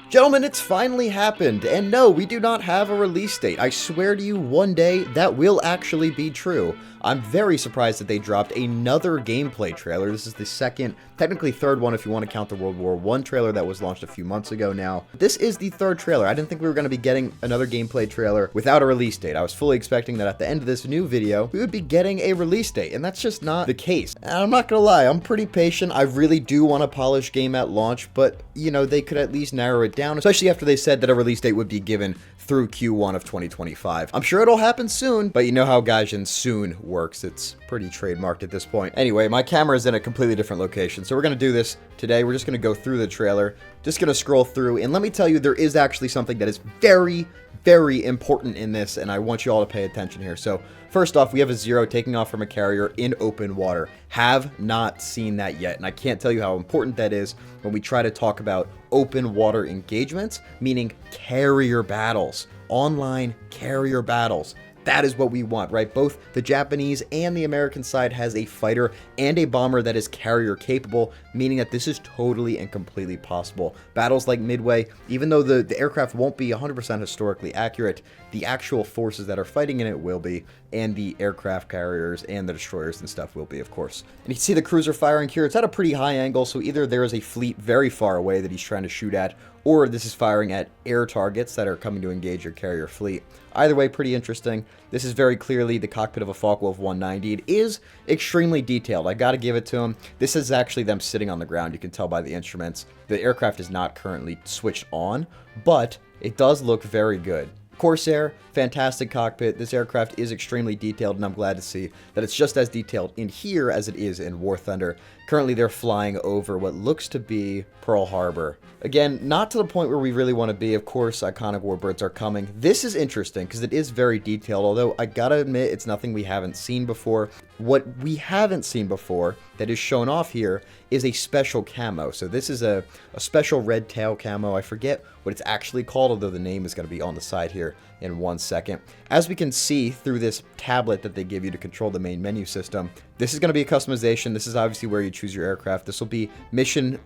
Gentlemen, it's finally happened, and no, we do not have a release date. I swear to you, one day, that will actually be true. I'm very surprised that they dropped another gameplay trailer. This is the second, technically third one if you want to count the World War I trailer that was launched a few months ago now. This is the third trailer. I didn't think we were going to be getting another gameplay trailer without a release date. I was fully expecting that at the end of this new video, we would be getting a release date, and that's just not the case. And I'm not going to lie, I'm pretty patient. I really do want a polished game at launch, but, you know, they could at least narrow it down, especially after they said that a release date would be given through Q1 of 2025. I'm sure it'll happen soon, but you know how Gaijin soon works. It's pretty trademarked at this point. Anyway, my camera is in a completely different location, so we're going to do this today. We're just going to go through the trailer, just going to scroll through, and let me tell you, there is actually something that is very, very important in this, and I want you all to pay attention here. So first off, we have a Zero taking off from a carrier in open water. Have not seen that yet, and I can't tell you how important that is when we try to talk about open water engagements, meaning carrier battles, online carrier battles. That is what we want, right? Both the Japanese and the American side has a fighter and a bomber that is carrier capable, meaning that this is totally and completely possible. Battles like Midway, even though the aircraft won't be 100% historically accurate, the actual forces that are fighting in it will be, and the aircraft carriers and the destroyers and stuff will be, of course. And you can see the cruiser firing here. It's at a pretty high angle, so either there is a fleet very far away that he's trying to shoot at, or this is firing at air targets that are coming to engage your carrier fleet. Either way, pretty interesting. This is very clearly the cockpit of a Focke-Wulf 190. It is extremely detailed. I gotta give it to them. This is actually them sitting on the ground. You can tell by the instruments. The aircraft is not currently switched on, but it does look very good. Corsair, fantastic cockpit. This aircraft is extremely detailed, and I'm glad to see that it's just as detailed in here as it is in War Thunder. Currently, they're flying over what looks to be Pearl Harbor. Again, not to the point where we really want to be. Of course, iconic warbirds are coming. This is interesting because it is very detailed, although I gotta admit, it's nothing we haven't seen before. What we haven't seen before that is shown off here is a special camo. So this is a special red tail camo. I forget what it's actually called, although the name is going to be on the side here in 1 second. As we can see through this tablet that they give you to control the main menu system, this is going to be a customization. This is obviously where you choose your aircraft. This will be mission,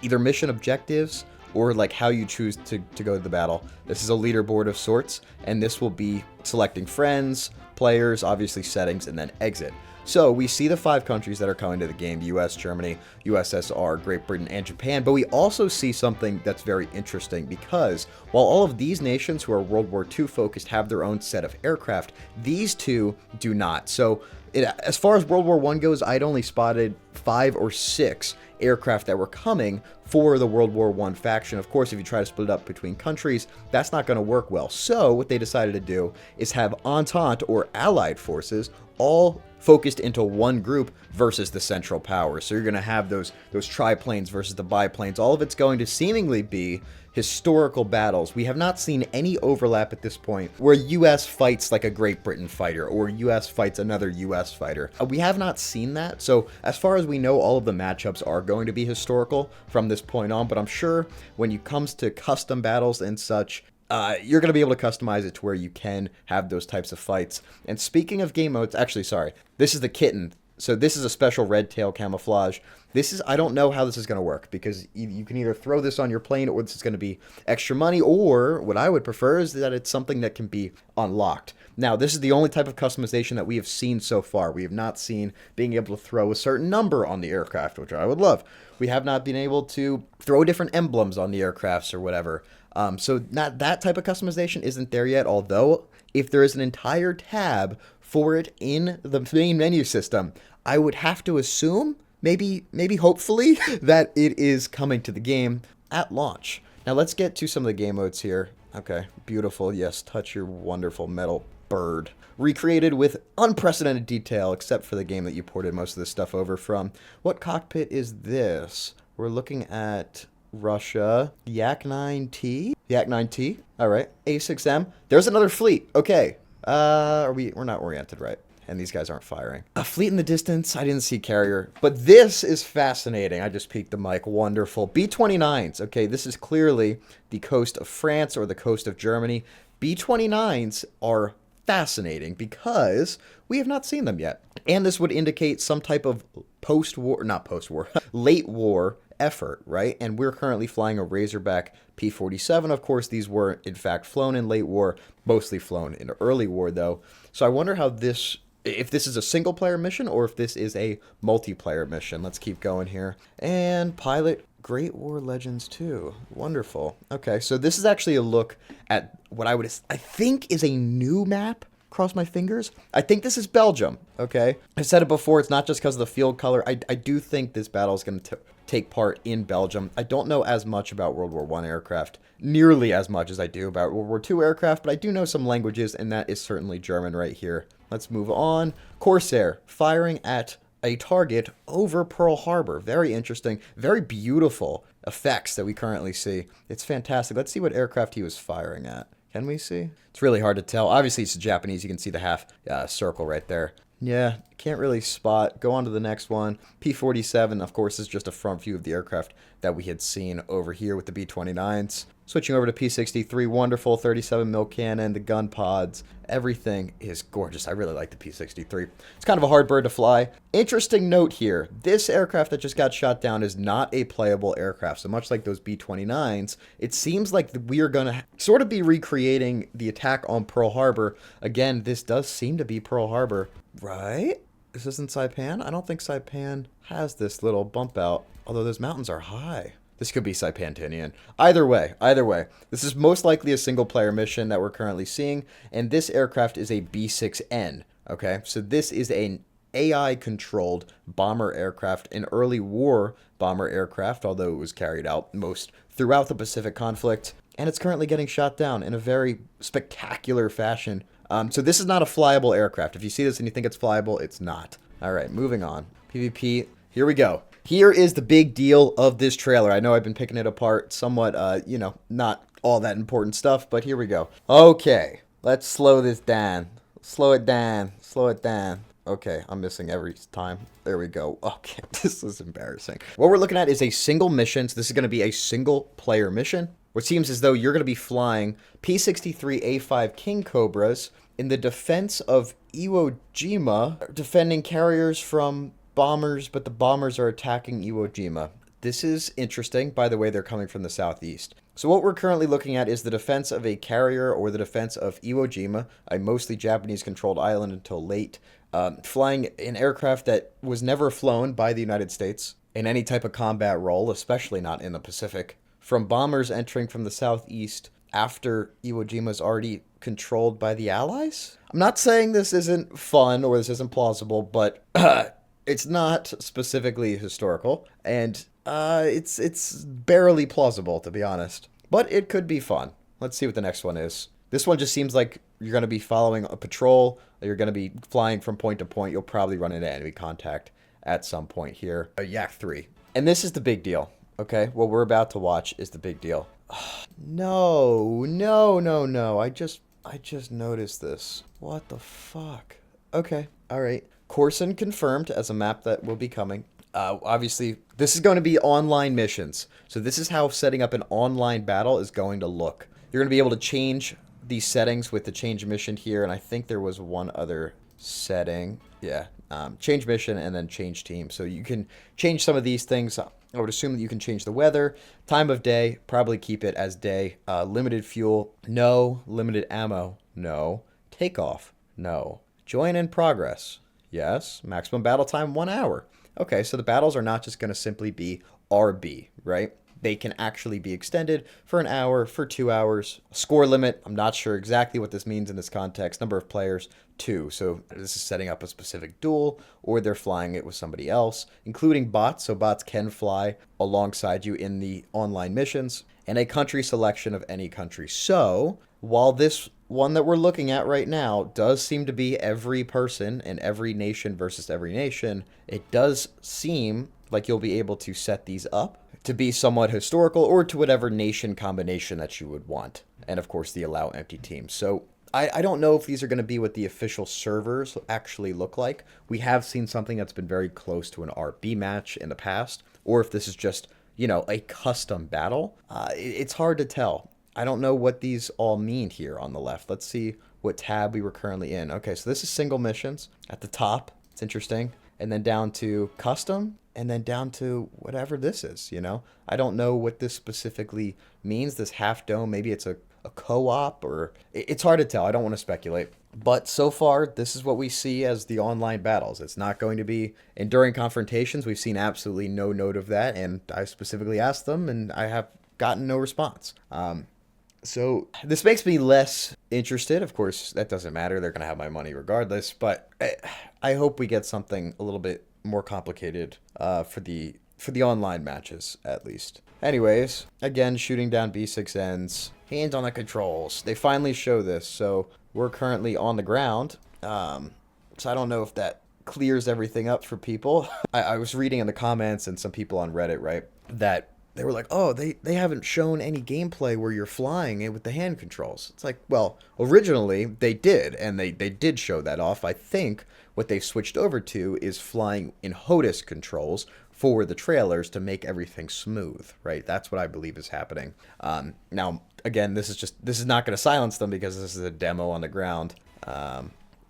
either mission objectives or like how you choose to go to the battle. This is a leaderboard of sorts, and this will be selecting friends, players, obviously settings, and then exit. So we see the 5 countries that are coming to the game: US, Germany, USSR, Great Britain, and Japan. But we also see something that's very interesting, because while all of these nations who are World War II focused have their own set of aircraft, these two do not. So as far as World War I goes, I'd only spotted 5 or 6 aircraft that were coming for the World War I faction. Of course, if you try to split it up between countries, that's not going to work well. So what they decided to do is have Entente or Allied forces all focused into one group versus the Central Powers. So you're going to have those triplanes versus the biplanes. All of it's going to seemingly be historical battles. We have not seen any overlap at this point where US fights like a Great Britain fighter or US fights another US fighter. We have not seen that. So as far as we know, all of the matchups are going to be historical from this point on, but I'm sure when it comes to custom battles and such, you're going to be able to customize it to where you can have those types of fights. And speaking of game modes, actually, sorry, this is the kitten. So this is a special red tail camouflage. This is, I don't know how this is going to work, because you can either throw this on your plane, or this is going to be extra money, or what I would prefer is that it's something that can be unlocked. Now, this is the only type of customization that we have seen so far. We have not seen being able to throw a certain number on the aircraft, which I would love. We have not been able to throw different emblems on the aircrafts or whatever. So not that type of customization isn't there yet, although if there is an entire tab for it in the main menu system, I would have to assume, maybe hopefully, that it is coming to the game at launch. Now let's get to some of the game modes here. Okay, beautiful. Yes, touch your wonderful metal bird. Recreated with unprecedented detail, except for the game that you ported most of this stuff over from. What cockpit is this? We're looking at Russia. Yak 9T? Yak 9T. All right. A6M. There's another fleet. Okay. We're not oriented right. And these guys aren't firing. A fleet in the distance. I didn't see carrier. But this is fascinating. I just peeked the mic. Wonderful. B-29s. Okay, this is clearly the coast of France or the coast of Germany. B-29s are fascinating because we have not seen them yet. And this would indicate some type of post-war, not post-war, late war effort, right? And we're currently flying a Razorback P-47. Of course, these were, in fact, flown in late war, mostly flown in early war, though. So I wonder how this, if this is a single-player mission or if this is a multiplayer mission. Let's keep going here. And pilot Great War Legends 2. Wonderful. Okay, so this is actually a look at what I think is a new map. Cross my fingers. I think this is Belgium, okay? I've said it before, it's not just because of the field color. I do think this battle is going to take part in Belgium. I don't know as much about World War I aircraft, nearly as much as I do about World War II aircraft, but I do know some languages, and that is certainly German right here. Let's move on. Corsair, firing at a target over Pearl Harbor. Very interesting, very beautiful effects that we currently see. It's fantastic. Let's see what aircraft he was firing at. Can we see? It's really hard to tell. Obviously, it's Japanese. You can see the half circle right there. Yeah, can't really spot. Go on to the next one. P-47, of course, is just a front view of the aircraft that we had seen over here with the B-29s. Switching over to P-63, wonderful 37 mil cannon, the gun pods. Everything is gorgeous. I really like the P-63. It's kind of a hard bird to fly. Interesting note here. This aircraft that just got shot down is not a playable aircraft. So much like those B-29s, it seems like we are going to sort of be recreating the attack on Pearl Harbor. Again, this does seem to be Pearl Harbor, right? This isn't Saipan? I don't think Saipan has this little bump out, although those mountains are high. This could be Saipantinian. Either way, this is most likely a single-player mission that we're currently seeing, and this aircraft is a B-6N, okay? So this is an AI-controlled bomber aircraft, an early war bomber aircraft, although it was carried out most throughout the Pacific conflict, and it's currently getting shot down in a very spectacular fashion. So this is not a flyable aircraft. If you see this and you think it's flyable, it's not. All right, moving on. PvP, here we go. Here is the big deal of this trailer. I know I've been picking it apart somewhat, not all that important stuff, but here we go. Okay, let's slow this down. Slow it down. Slow it down. Okay, I'm missing every time. There we go. Okay, this is embarrassing. What we're looking at is a single mission. So this is going to be a single player mission, which seems as though you're going to be flying P-63A5 King Cobras in the defense of Iwo Jima, defending carriers from bombers, but the bombers are attacking Iwo Jima. This is interesting. By the way, they're coming from the southeast. So what we're currently looking at is the defense of a carrier or the defense of Iwo Jima, a mostly Japanese-controlled island until late, flying an aircraft that was never flown by the United States in any type of combat role, especially not in the Pacific, from bombers entering from the southeast after Iwo Jima is already controlled by the Allies. I'm not saying this isn't fun or this isn't plausible, but it's not specifically historical, and it's barely plausible, to be honest. But it could be fun. Let's see what the next one is. This one just seems like you're going to be following a patrol. You're going to be flying from point to point. You'll probably run into enemy contact at some point here. A Yak 3. And this is the big deal, okay? What we're about to watch is the big deal. No. I just noticed this. What the fuck? Okay, all right. Corson confirmed as a map that will be coming. Obviously, this is going to be online missions. So this is how setting up an online battle is going to look. You're going to be able to change these settings with the change mission here. And I think there was one other setting. Yeah, change mission and then change team. So you can change some of these things. I would assume that you can change the weather, time of day, probably keep it as day, limited fuel, no, limited ammo, no, takeoff, no, join in progress. Yes, maximum battle time 1 hour. Okay, so the battles are not just going to simply be RB, right? They can actually be extended for an hour, for 2 hours. Score limit, I'm not sure exactly what this means in this context. Number of players, 2. So this is setting up a specific duel, or they're flying it with somebody else, including bots. So bots can fly alongside you in the online missions, and a country selection of any country. So while this one that we're looking at right now does seem to be every person and every nation versus every nation, it does seem like you'll be able to set these up to be somewhat historical or to whatever nation combination that you would want. And of course, the allow empty teams. So I don't know if these are going to be what the official servers actually look like. We have seen something that's been very close to an RB match in the past, or if this is just, a custom battle. It's hard to tell. I don't know what these all mean here on the left. Let's see what tab we were currently in. Okay, so this is single missions at the top. It's interesting. And then down to custom. and then down to whatever this is, you know? I don't know what this specifically means, this half dome. Maybe it's a co-op, or it's hard to tell. I don't want to speculate. But so far, this is what we see as the online battles. It's not going to be enduring confrontations. We've seen absolutely no note of that, and I specifically asked them, and I have gotten no response. So this makes me less interested. Of course, that doesn't matter. They're going to have my money regardless. But I hope we get something a little bit more complicated for the online matches, at least. Anyways, again, shooting down B6Ns. Hands on the controls. They finally show this, so we're currently on the ground. So I don't know if that clears everything up for people. I was reading in the comments and some people on Reddit, right, that they were like, oh, they haven't shown any gameplay where you're flying with the hand controls. It's like, well, originally they did, and they did show that off. I think what they've switched over to is flying in HOTAS controls for the trailers to make everything smooth, right? That's what I believe is happening. Now, again, this is not going to silence them because this is a demo on the ground.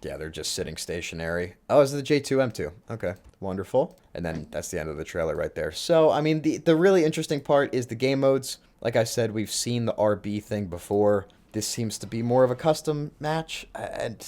Yeah, they're just sitting stationary. Oh, is it the J2M2? Okay, wonderful. And then that's the end of the trailer right there. So, I mean, the really interesting part is the game modes. Like I said, we've seen the RB thing before. This seems to be more of a custom match. And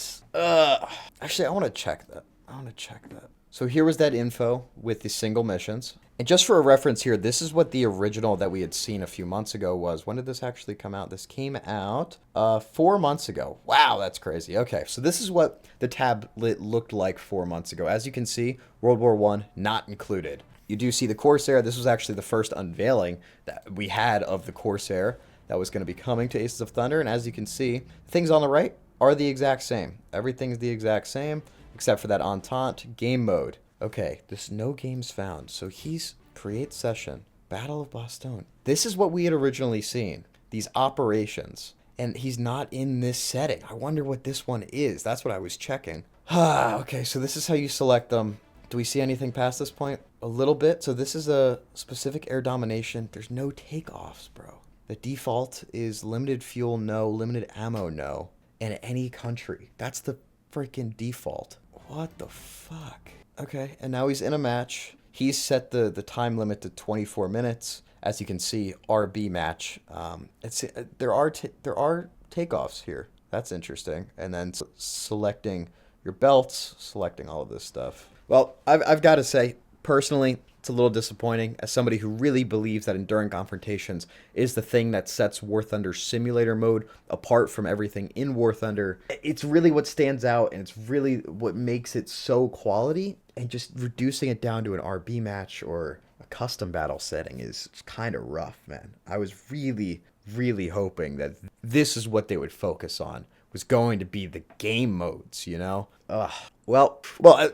actually, I want to check that. So here was that info with the single missions. And just for a reference here, this is what the original that we had seen a few months ago was. When did this actually come out? This came out 4 months ago. Wow, that's crazy. Okay, so this is what the tablet looked like 4 months ago. As you can see, World War I not included. You do see the Corsair. This was actually the first unveiling that we had of the Corsair that was going to be coming to Aces of Thunder. And as you can see, things on the right are the exact same. Everything's the exact same, except for that Entente game mode. Okay, there's no games found. So he's create session, Battle of Bastogne. This is what we had originally seen, these operations. And he's not in this setting. I wonder what this one is. That's what I was checking. Okay, so this is how you select them. Do we see anything past this point? A little bit. So this is a specific air domination. There's no takeoffs, bro. The default is limited fuel, no. Limited ammo, no. And any country. That's the freaking default. What the fuck? Okay, and now he's in a match. He's set the time limit to 24 minutes. As you can see, RB match. There are takeoffs here. That's interesting. And then selecting your belts, selecting all of this stuff. Well, I've got to say, personally, it's a little disappointing. As somebody who really believes that enduring confrontations is the thing that sets War Thunder simulator mode apart from everything in War Thunder, it's really what stands out, and it's really what makes it so quality. And just reducing it down to an RB match or a custom battle setting is kind of rough, man. I was really, really hoping that this is what they would focus on, was going to be the game modes, you know? Well,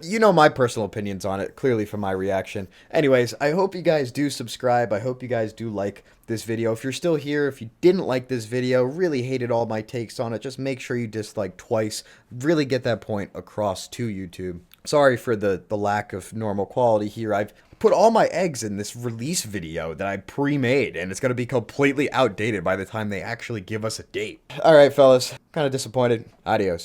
you know my personal opinions on it, clearly from my reaction. Anyways, I hope you guys do subscribe. I hope you guys do like this video. If you're still here, if you didn't like this video, really hated all my takes on it, just make sure you dislike twice. Really get that point across to YouTube. Sorry for the lack of normal quality here. I've put all my eggs in this release video that I pre-made, and it's going to be completely outdated by the time they actually give us a date. All right, fellas. Kind of disappointed. Adios.